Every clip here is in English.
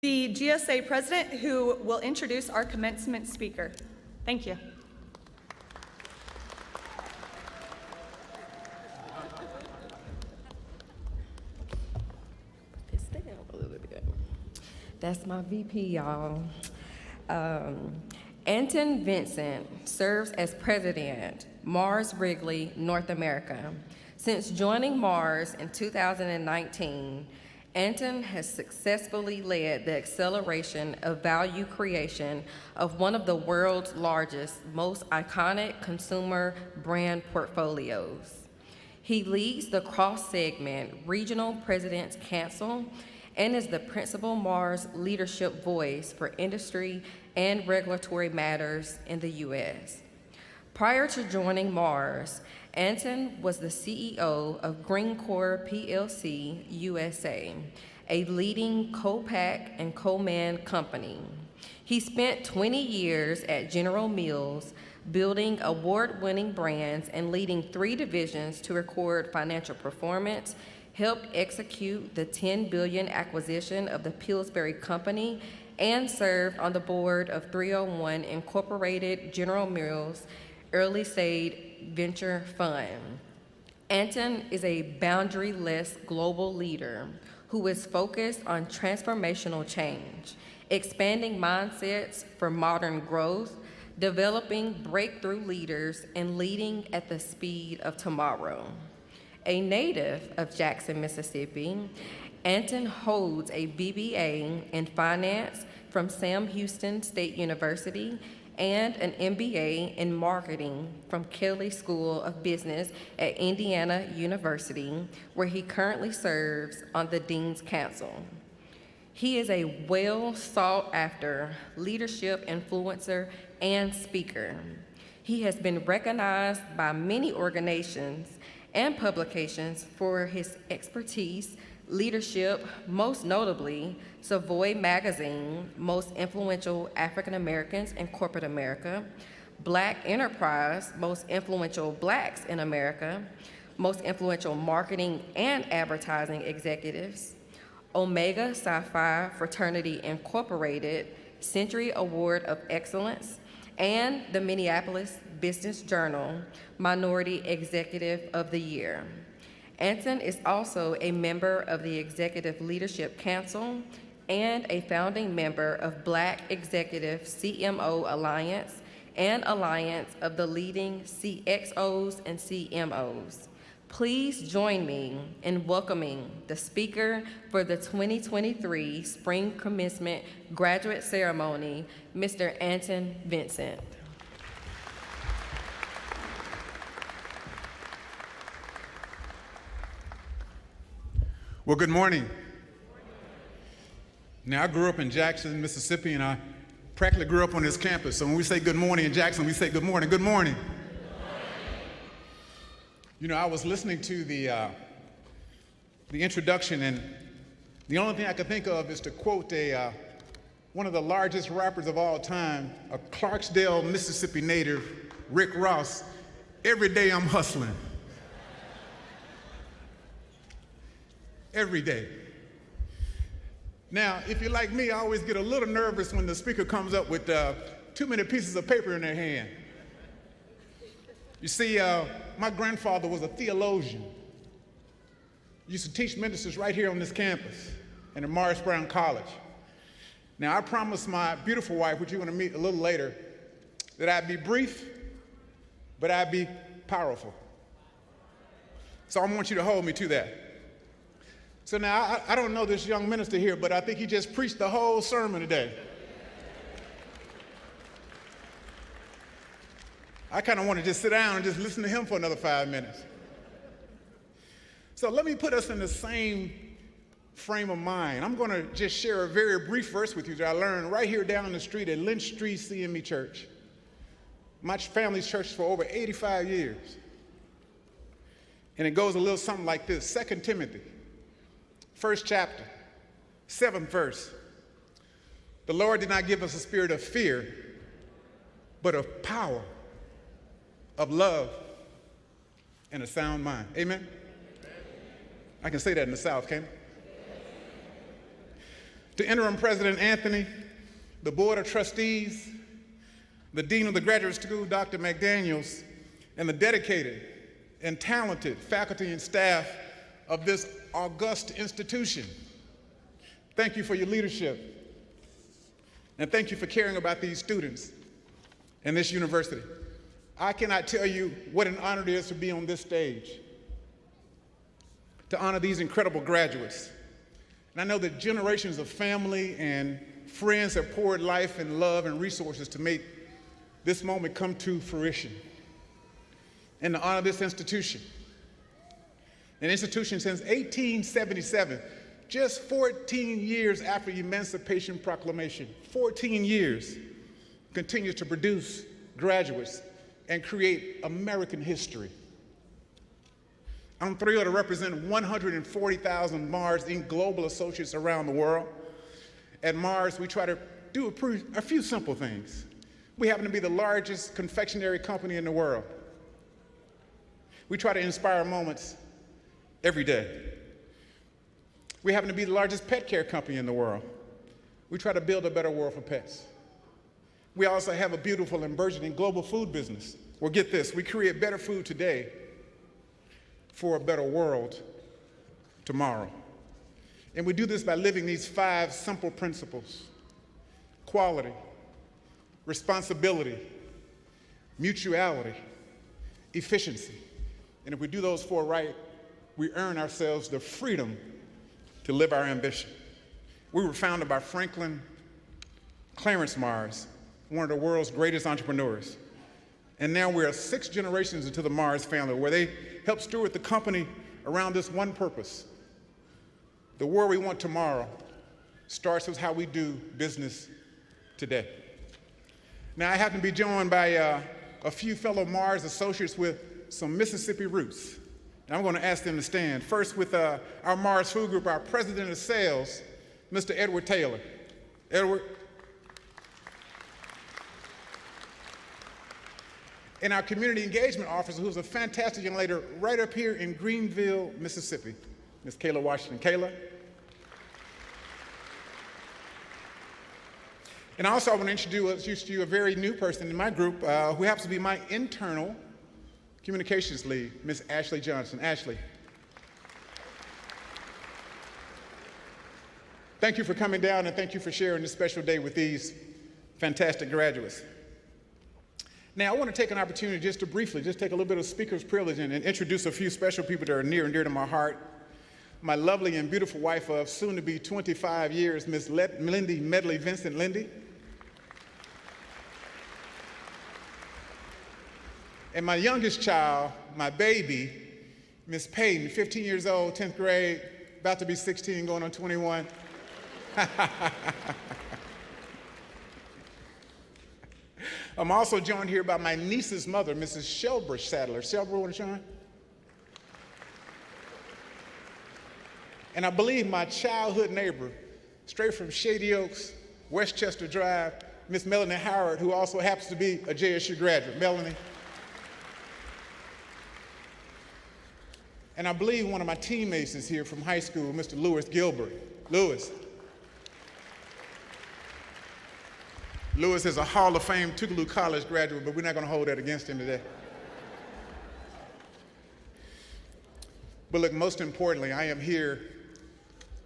the GSA president, who will introduce our commencement speaker. Thank you. Put this down a little bit. That's my VP, y'all. Anton Vincent serves as president, Mars Wrigley, North America. Since joining Mars in 2019, Anton has successfully led the acceleration of value creation of one of the world's largest, most iconic consumer brand portfolios. He leads the cross-segment Regional Presidents Council and is the principal Mars leadership voice for industry and regulatory matters in the U.S. Prior to joining Mars, Anton was the CEO of Greencore PLC USA, a leading co-pack and co-man company. He spent 20 years at General Mills, building award-winning brands and leading 3 divisions to record financial performance, helped execute the $10 billion acquisition of the Pillsbury Company, and served on the board of 301 Incorporated General Mills Early Stage Venture Fund. Anton is a boundary-less global leader who is focused on transformational change, expanding mindsets for modern growth, developing breakthrough leaders, and leading at the speed of tomorrow. A native of Jackson, Mississippi, Anton holds a BBA in finance from Sam Houston State University and an MBA in marketing from Kelley School of Business at Indiana University, where he currently serves on the Dean's Council. He is a well-sought-after leadership influencer and speaker. He has been recognized by many organizations and publications for his expertise, leadership, most notably Savoy Magazine, Most Influential African Americans in Corporate America, Black Enterprise, Most Influential Blacks in America, Most Influential Marketing and Advertising Executives, Omega Psi Phi Fraternity Incorporated, Century Award of Excellence, and the Minneapolis Business Journal, Minority Executive of the Year. Anton is also a member of the Executive Leadership Council and a founding member of Black Executive CMO Alliance and Alliance of the leading CXOs and CMOs. Please join me in welcoming the speaker for the 2023 Spring Commencement Graduate Ceremony, Mr. Anton Vincent. Well, good morning. Now, I grew up in Jackson, Mississippi, and I practically grew up on this campus. So when we say good morning in Jackson, we say good morning. Good morning. You know, I was listening to the introduction, and the only thing I could think of is to quote one of the largest rappers of all time, a Clarksdale, Mississippi native, Rick Ross. Every day I'm hustling. Every day. Now, if you're like me, I always get a little nervous when the speaker comes up with too many pieces of paper in their hand. You see, my grandfather was a theologian. He used to teach ministers right here on this campus and at Morris Brown College. Now, I promised my beautiful wife, which you're going to meet a little later, that I'd be brief, but I'd be powerful. So I want you to hold me to that. So now, I don't know this young minister here, but I think he just preached the whole sermon today. I kind of want to just sit down and just listen to him for another 5 minutes. So let me put us in the same frame of mind. I'm going to just share a very brief verse with you that I learned right here down the street at Lynch Street CME Church. My family's church for over 85 years. And it goes a little something like this, 2 Timothy. 1st chapter, 7th verse. The Lord did not give us a spirit of fear, but of power, of love, and a sound mind. Amen? I can say that in the South, can't I? to Interim President Anthony, the Board of Trustees, the Dean of the Graduate School, Dr. McDaniels, and the dedicated and talented faculty and staff of this august institution. Thank you for your leadership, and thank you for caring about these students and this university. I cannot tell you what an honor it is to be on this stage, to honor these incredible graduates. And I know that generations of family and friends have poured life and love and resources to make this moment come to fruition. And to honor this institution, an institution since 1877, just 14 years after the Emancipation Proclamation, 14 years, continues to produce graduates and create American history. I'm thrilled to represent 140,000 Mars Inc. Global Associates around the world. At Mars, we try to do a few simple things. We happen to be the largest confectionery company in the world. We try to inspire moments every day. We happen to be the largest pet care company in the world. We try to build a better world for pets. We also have a beautiful and burgeoning global food business. Well, get this, we create better food today for a better world tomorrow. And we do this by living these 5 simple principles: quality, responsibility, mutuality, efficiency. And if we do those 4 right, we earn ourselves the freedom to live our ambition. We were founded by Franklin Clarence Mars, one of the world's greatest entrepreneurs. And now we're 6 generations into the Mars family, where they help steward the company around this one purpose. The world we want tomorrow starts with how we do business today. Now, I happen to be joined by a few fellow Mars associates with some Mississippi roots. And I'm going to ask them to stand. First, with our Mars Food Group, our President of Sales, Mr. Edward Taylor. Edward. And our Community Engagement Officer, who's a fantastic young lady right up here in Greenville, Mississippi, Ms. Kayla Washington. Kayla. And also I want to introduce to you a very new person in my group who happens to be my internal communications lead, Ms. Ashley Johnson. Ashley. Thank you for coming down, and thank you for sharing this special day with these fantastic graduates. Now, I want to take an opportunity just to briefly take a little bit of speaker's privilege and introduce a few special people that are near and dear to my heart. My lovely and beautiful wife of soon to be 25 years, Miss Lindy Medley Vincent. Lindy. And my youngest child, my baby, Miss Peyton, 15 years old, 10th grade, about to be 16, going on 21. I'm also joined here by my niece's mother, Mrs. Shelbra Sadler. Shelbra, want to join? And I believe my childhood neighbor, straight from Shady Oaks, Westchester Drive, Miss Melanie Howard, who also happens to be a JSU graduate. Melanie. And I believe one of my teammates is here from high school, Mr. Lewis Gilbert. Lewis. Lewis is a Hall of Fame Tougaloo College graduate, but we're not going to hold that against him today. But look, most importantly, I am here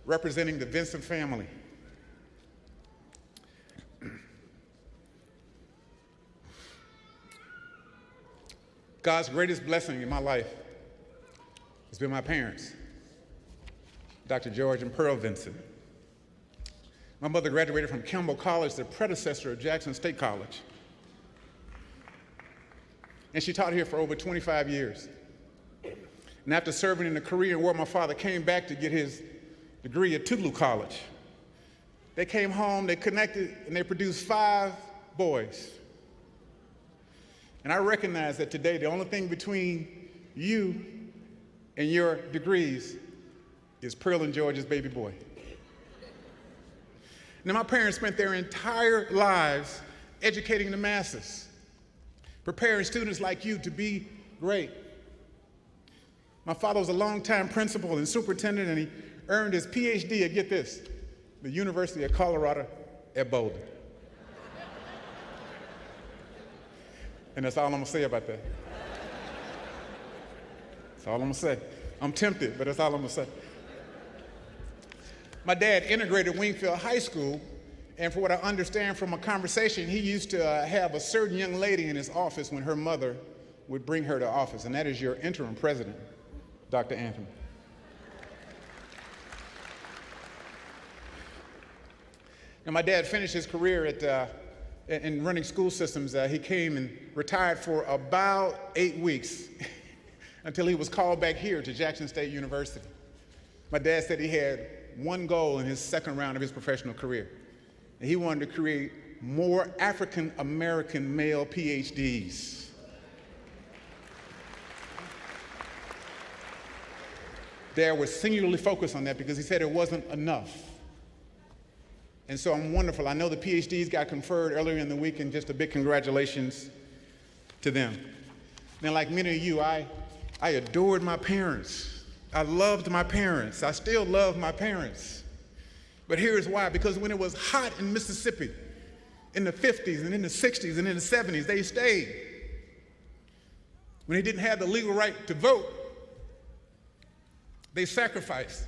representing the Vincent family. God's greatest blessing in my life has been my parents, Dr. George and Pearl Vincent. My mother graduated from Campbell College, the predecessor of Jackson State College. And she taught here for over 25 years. And after serving in the Korean War, my father came back to get his degree at Tougaloo College. They came home, they connected, and they produced 5 boys. And I recognize that today, the only thing between you and your degrees is Pearl and George's baby boy. Now, my parents spent their entire lives educating the masses, preparing students like you to be great. My father was a longtime principal and superintendent, and he earned his PhD at, get this, the University of Colorado at Boulder. And that's all I'm gonna say about that. That's all I'm gonna say. I'm tempted, but that's all I'm gonna say. My dad integrated Wingfield High School, and for what I understand from a conversation, he used to have a certain young lady in his office when her mother would bring her to office, and that is your interim president, Dr. Anthony. And my dad finished his career in running school systems. He came and retired for about 8 weeks until he was called back here to Jackson State University. My dad said he had one goal in his second round of his professional career, and he wanted to create more African American male PhDs. Dad was singularly focused on that because he said it wasn't enough. And so I'm wonderful. I know the PhDs got conferred earlier in the week, and just a big congratulations to them. Now, like many of you, I adored my parents. I loved my parents. I still love my parents. But here's why. Because when it was hot in Mississippi in the 50s and in the 60s and in the 70s, they stayed. When they didn't have the legal right to vote, they sacrificed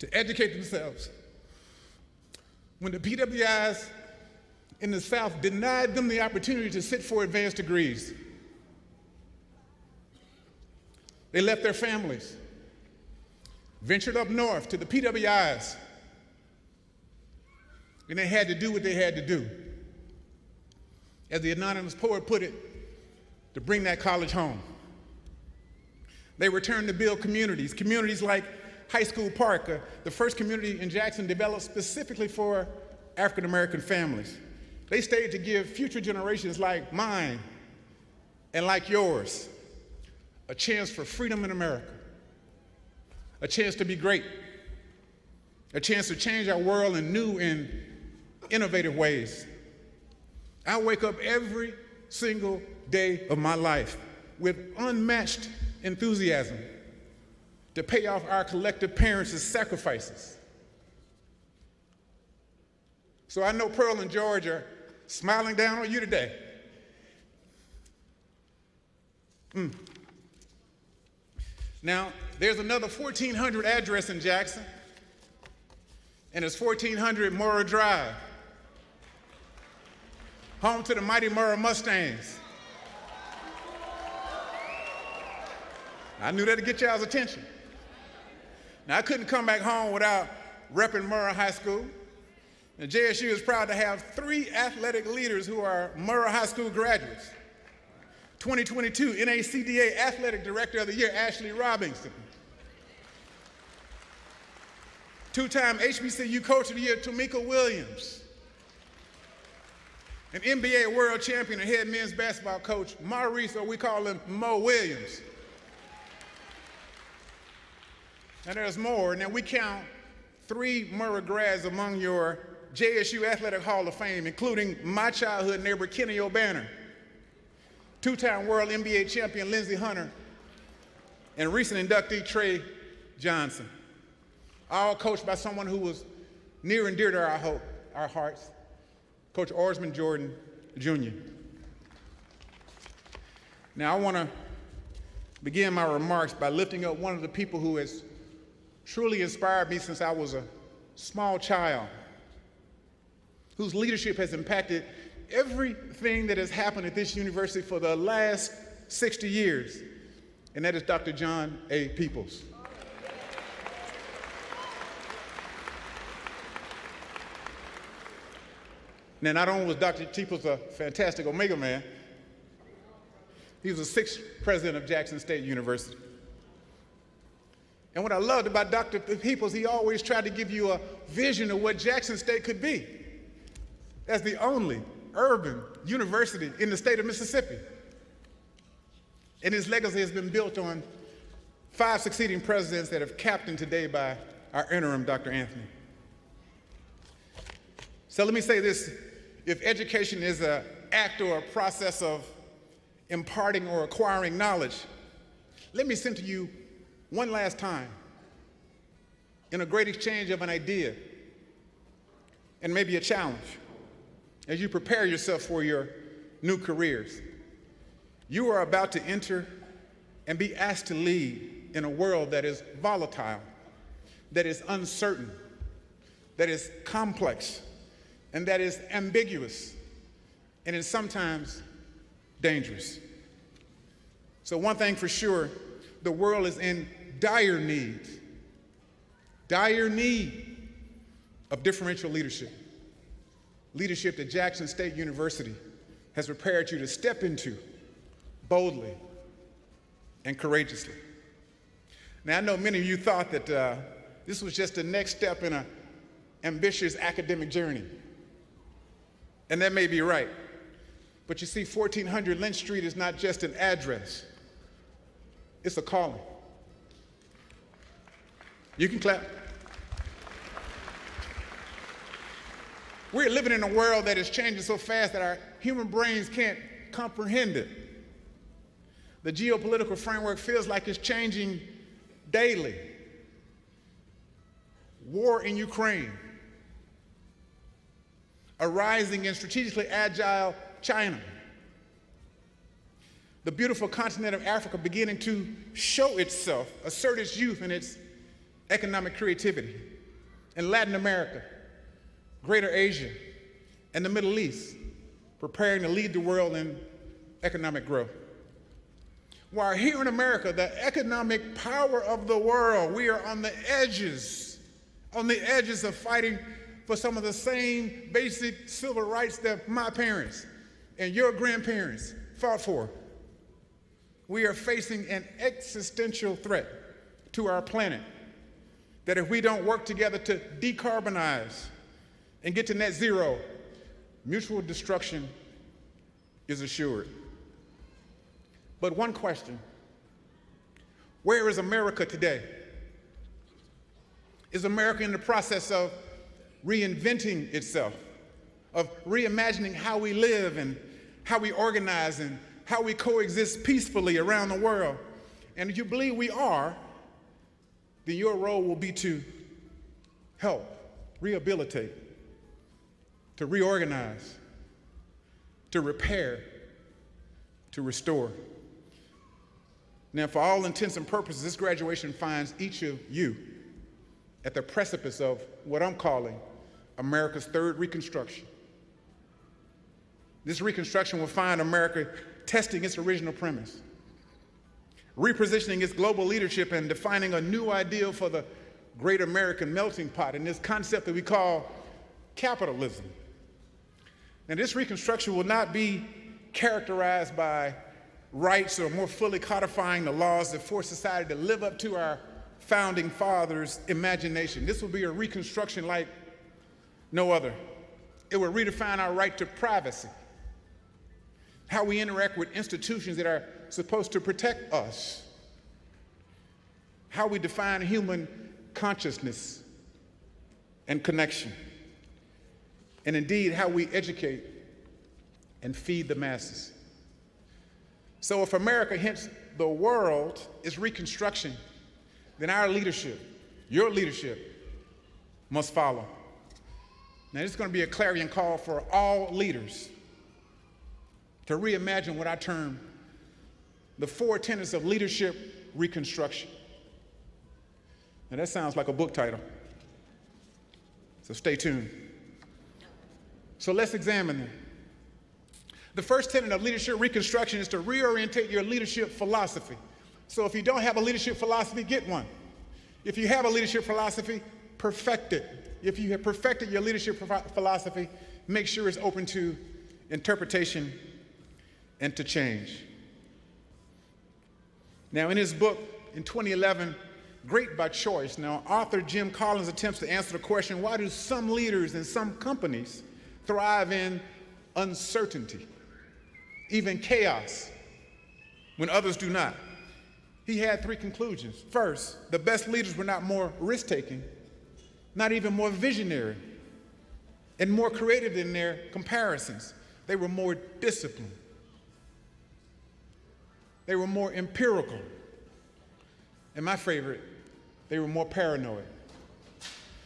to educate themselves. When the PWIs in the South denied them the opportunity to sit for advanced degrees, they left their families, ventured up north to the PWIs, and they had to do what they had to do. As the anonymous poet put it, to bring that college home. They returned to build communities, communities like High School Park, the first community in Jackson developed specifically for African American families. They stayed to give future generations like mine and like yours a chance for freedom in America, a chance to be great, a chance to change our world in new and innovative ways. I wake up every single day of my life with unmatched enthusiasm to pay off our collective parents' sacrifices. So I know Pearl and George are smiling down on you today. Now, there's another 1400 address in Jackson, and it's 1400 Murrah Drive, home to the mighty Murrah Mustangs. I knew that'd get y'all's attention. Now, I couldn't come back home without repping Murrah High School. And JSU is proud to have 3 athletic leaders who are Murrah High School graduates. 2022 NACDA Athletic Director of the Year, Ashley Robinson. 2-time HBCU Coach of the Year, Tamika Williams. An NBA World Champion and head men's basketball coach, Maurice, or we call him Mo Williams. And there's more. Now we count 3 Murrah grads among your JSU Athletic Hall of Fame, including my childhood neighbor, Kenny O'Banner, 2-time world NBA champion, Lindsey Hunter, and recent inductee, Trey Johnson, all coached by someone who was near and dear to our hearts, Coach Orsman Jordan, Jr. Now I want to begin my remarks by lifting up one of the people who has truly inspired me since I was a small child, whose leadership has impacted everything that has happened at this university for the last 60 years, and that is Dr. John A. Peoples. Now, not only was Dr. Peoples a fantastic Omega man, he was the 6th president of Jackson State University. And what I loved about Dr. Peoples, he always tried to give you a vision of what Jackson State could be as the only urban university in the state of Mississippi. And his legacy has been built on 5 succeeding presidents that have captained today by our interim, Dr. Anthony. So let me say this: if education is an act or a process of imparting or acquiring knowledge, let me send to you one last time in a great exchange of an idea and maybe a challenge as you prepare yourself for your new careers. You are about to enter and be asked to lead in a world that is volatile, that is uncertain, that is complex, and that is ambiguous, and is sometimes dangerous. So one thing for sure, the world is in dire need of differential leadership. Leadership that Jackson State University has prepared you to step into boldly and courageously. Now, I know many of you thought that this was just the next step in an ambitious academic journey. And that may be right. But you see, 1400 Lynch Street is not just an address. It's a calling. You can clap. We're living in a world that is changing so fast that our human brains can't comprehend it. The geopolitical framework feels like it's changing daily. War in Ukraine, a rising and strategically agile China, the beautiful continent of Africa beginning to show itself, assert its youth and its economic creativity, in Latin America, Greater Asia, and the Middle East, preparing to lead the world in economic growth. While here in America, the economic power of the world, we are on the edges of fighting for some of the same basic civil rights that my parents and your grandparents fought for. We are facing an existential threat to our planet that if we don't work together to decarbonize and get to net zero, mutual destruction is assured. But one question, where is America today? Is America in the process of reinventing itself, of reimagining how we live and how we organize and how we coexist peacefully around the world? And if you believe we are, then your role will be to help, rehabilitate, to reorganize, to repair, to restore. Now, for all intents and purposes, this graduation finds each of you at the precipice of what I'm calling America's third reconstruction. This reconstruction will find America testing its original premise, repositioning its global leadership and defining a new ideal for the great American melting pot in this concept that we call capitalism. Now, this reconstruction will not be characterized by rights or more fully codifying the laws that force society to live up to our founding fathers' imagination. This will be a reconstruction like no other. It will redefine our right to privacy, how we interact with institutions that are supposed to protect us, how we define human consciousness and connection, and indeed how we educate and feed the masses. So if America, hence the world, is reconstruction, then our leadership, your leadership, must follow. Now, this is going to be a clarion call for all leaders to reimagine what I term the 4 tenets of leadership reconstruction. Now, that sounds like a book title, so stay tuned. So let's examine them. The first tenet of leadership reconstruction is to reorientate your leadership philosophy. So if you don't have a leadership philosophy, get one. If you have a leadership philosophy, perfect it. If you have perfected your leadership philosophy, make sure it's open to interpretation and to change. Now, in his book in 2011, Great by Choice, now author Jim Collins attempts to answer the question, why do some leaders and some companies thrive in uncertainty, even chaos, when others do not? He had 3 conclusions. First, the best leaders were not more risk-taking, not even more visionary, and more creative in their comparisons. They were more disciplined. They were more empirical. And my favorite, they were more paranoid.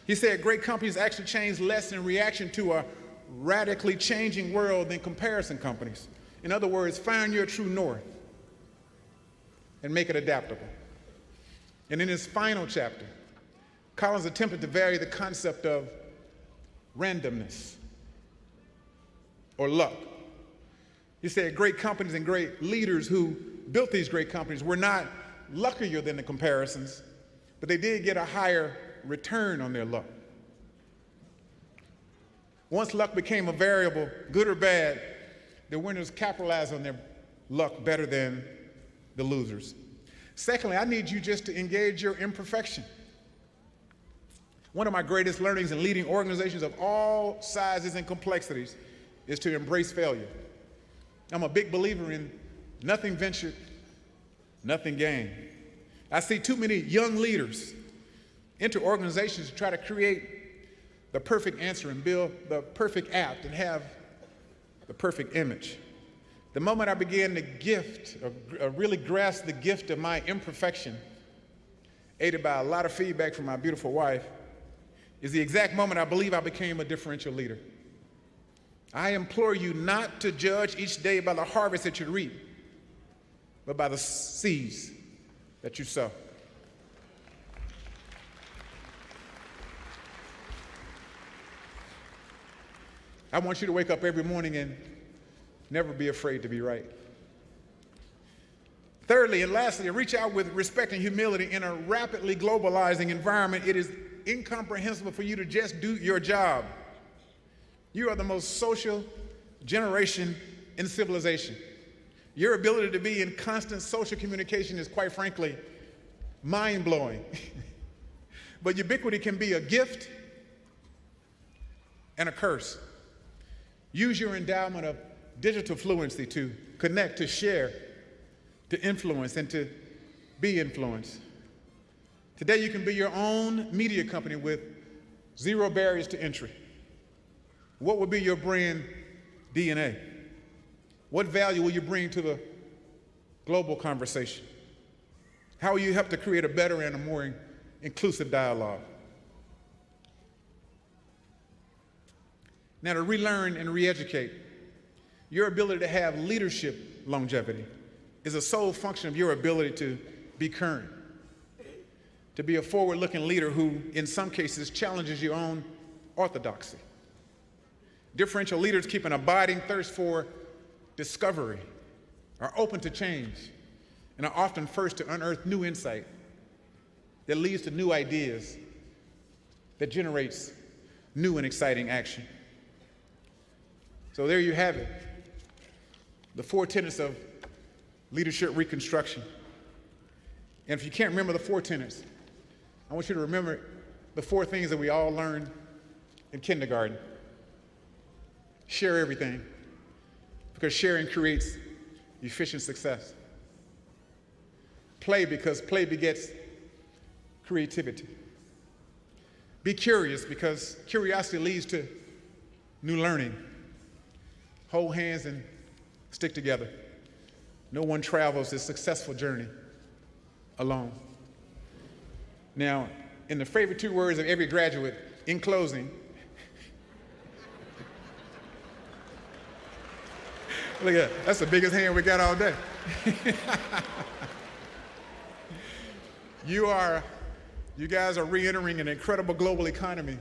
He said great companies actually change less in reaction to a radically changing world than comparison companies. In other words, find your true north and make it adaptable. And in his final chapter, Collins attempted to vary the concept of randomness or luck. He said great companies and great leaders who built these great companies were not luckier than the comparisons, but they did get a higher return on their luck. Once luck became a variable, good or bad, the winners capitalized on their luck better than the losers. Secondly, I need you just to engage your imperfection. One of my greatest learnings in leading organizations of all sizes and complexities is to embrace failure. I'm a big believer in nothing ventured, nothing gained. I see too many young leaders enter organizations to try to create the perfect answer and build the perfect app and have the perfect image. The moment I began to really grasp the gift of my imperfection, aided by a lot of feedback from my beautiful wife, is the exact moment I believe I became a differential leader. I implore you not to judge each day by the harvest that you reap, but by the seeds that you sow. I want you to wake up every morning and never be afraid to be right. Thirdly and lastly, reach out with respect and humility. In a rapidly globalizing environment, it is incomprehensible for you to just do your job. You are the most social generation in civilization. Your ability to be in constant social communication is, quite frankly, mind-blowing. But ubiquity can be a gift and a curse. Use your endowment of digital fluency to connect, to share, to influence, and to be influenced. Today, you can be your own media company with zero barriers to entry. What will be your brand DNA? What value will you bring to the global conversation? How will you help to create a better and a more inclusive dialogue? Now, to relearn and re-educate, your ability to have leadership longevity is a sole function of your ability to be current, to be a forward-looking leader who, in some cases, challenges your own orthodoxy. Differential leaders keep an abiding thirst for discovery, are open to change, and are often first to unearth new insight that leads to new ideas, that generates new and exciting action. So there you have it, the 4 tenets of leadership reconstruction. And if you can't remember the 4 tenets, I want you to remember the 4 things that we all learned in kindergarten. Share everything, because sharing creates efficient success. Play, because play begets creativity. Be curious, because curiosity leads to new learning. Hold hands and stick together. No one travels this successful journey alone. Now, in the favorite 2 words of every graduate, in closing, look at that. That's the biggest hand we got all day. You guys are re-entering an incredible global economy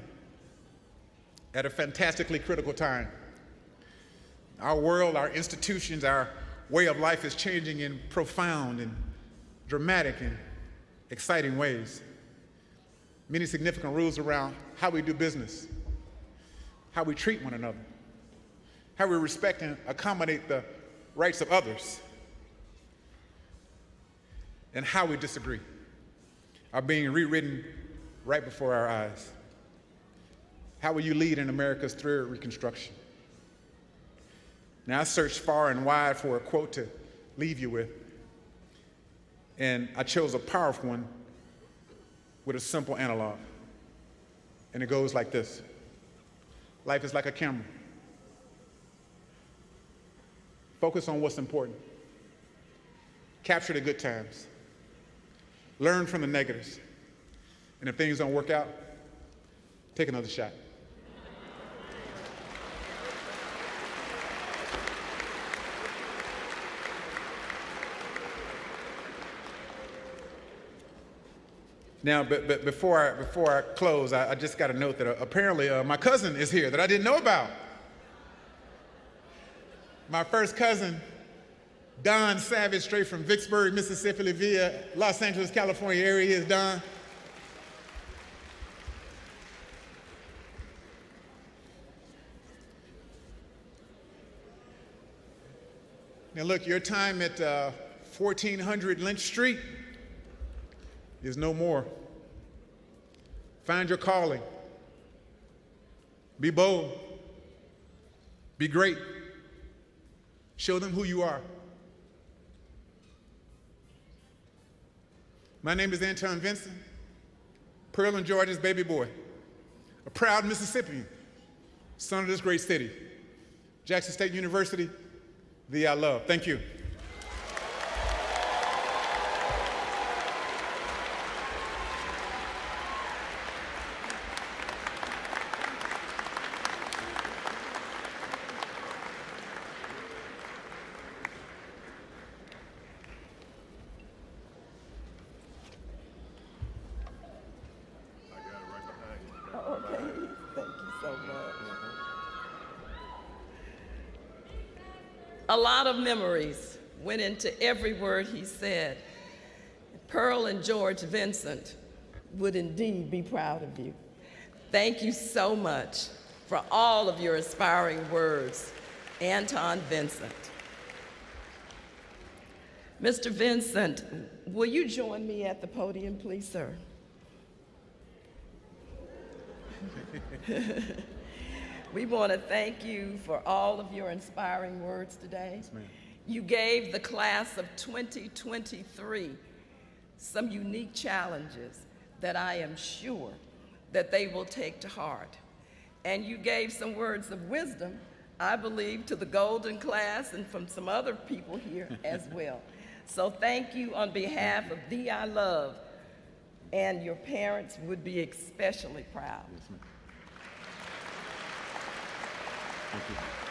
at a fantastically critical time. Our world, our institutions, our way of life is changing in profound and dramatic and exciting ways. Many significant rules around how we do business, how we treat one another, how we respect and accommodate the rights of others, and how we disagree are being rewritten right before our eyes. How will you lead in America's third reconstruction? Now, I searched far and wide for a quote to leave you with, and I chose a powerful one with a simple analog. And it goes like this: life is like a camera. Focus on what's important. Capture the good times. Learn from the negatives. And if things don't work out, Take another shot. Now, but before I close, I just got to note that apparently my cousin is here that I didn't know about. My first cousin, Don Savage, straight from Vicksburg, Mississippi, via Los Angeles, California area. He is Don. Now look, your time at 1400 Lynch Street is no more. Find your calling. Be bold. Be great. Show them who you are. My name is Anton Vincent, Pearl and George's baby boy, a proud Mississippian, son of this great city. Jackson State University, thee I love. Thank you. A lot of memories went into every word he said. Pearl and George Vincent would indeed be proud of you. Thank you so much for all of your inspiring words, Anton Vincent. Mr. Vincent, will you join me at the podium, please, sir? We want to thank you for all of your inspiring words today. Yes, ma'am. You gave the class of 2023 some unique challenges that I am sure that they will take to heart. And you gave some words of wisdom, I believe, to the golden class and from some other people here as well. So thank you on behalf of Thee I Love, and your parents would be especially proud. Yes, ma'am. Thank you.